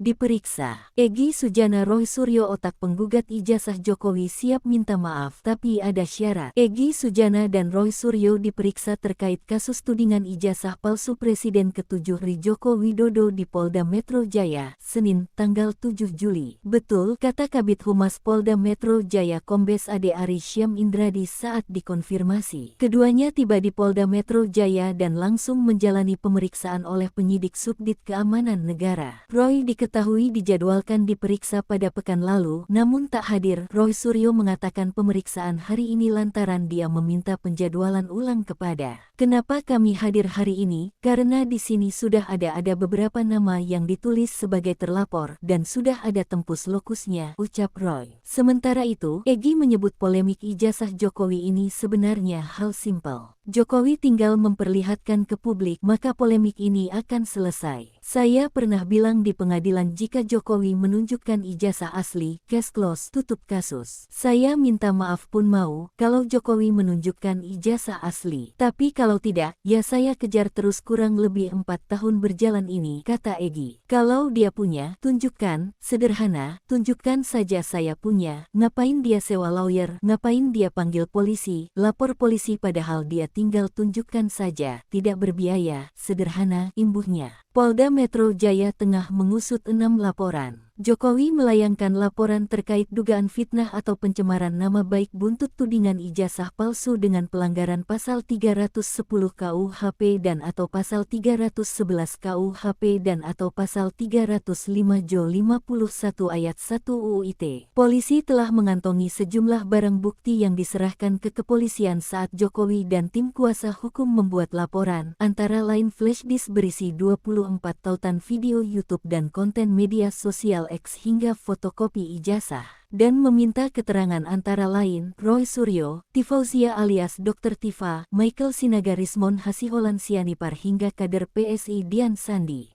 diperiksa. Egy Sujana Roy Suryo otak penggugat ijazah Jokowi siap minta maaf tapi ada syarat. Egy Sujana dan Roy Suryo diperiksa terkait kasus tudingan ijazah palsu Presiden ke-7 RI Joko Widodo di Polda Metro Jaya, Senin, tanggal 7 Juli. Betul, kata Kabid Humas Polda Metro Jaya Kombes Ade Ari Syam Indradi saat dikonfirmasi. Keduanya tiba di Polda Metro Jaya dan langsung menjalani pemeriksaan oleh penyidik Subdit Keamanan Negara. Roy diketahui dijadwalkan diperiksa pada pekan lalu, namun tak hadir. Roy Suryo mengatakan pemeriksaan hari ini lantaran dia meminta penjadwalan ulang kepada. Kenapa kami hadir hari ini? Karena di sini sudah ada beberapa nama yang ditulis sebagai terlapor dan sudah ada tempus lokusnya, ucap Roy. Sementara itu, Egy menyebut polemik ijazah Jokowi ini sebenarnya hal simpel. Jokowi tinggal memperlihatkan ke publik, maka polemik ini akan selesai. Saya pernah bilang di pengadilan jika Jokowi menunjukkan ijazah asli, case close, tutup kasus. Saya minta maaf pun mau, kalau Jokowi menunjukkan ijazah asli. Tapi kalau tidak, ya saya kejar terus kurang lebih 4 tahun berjalan ini, kata Egy. Kalau dia punya, tunjukkan, sederhana, tunjukkan saja saya punya. Ngapain dia sewa lawyer, ngapain dia panggil polisi, lapor polisi padahal dia tinggal tunjukkan saja, tidak berbiaya, sederhana, imbuhnya. Polda Metro Jaya tengah mengusut 6 laporan. Jokowi melayangkan laporan terkait dugaan fitnah atau pencemaran nama baik buntut tudingan ijazah palsu dengan pelanggaran pasal 310 KUHP dan atau pasal 311 KUHP dan atau pasal 305 Jo 51 ayat 1 UU ITE. Polisi telah mengantongi sejumlah barang bukti yang diserahkan ke kepolisian saat Jokowi dan tim kuasa hukum membuat laporan, antara lain flash disk berisi 24 tautan video YouTube dan konten media sosial X hingga fotokopi ijazah, dan meminta keterangan antara lain Roy Suryo, Tifauzia alias Dr. Tifa, Michael Sinaga Rismon Hasiholan Sianipar hingga kader PSI Dian Sandi.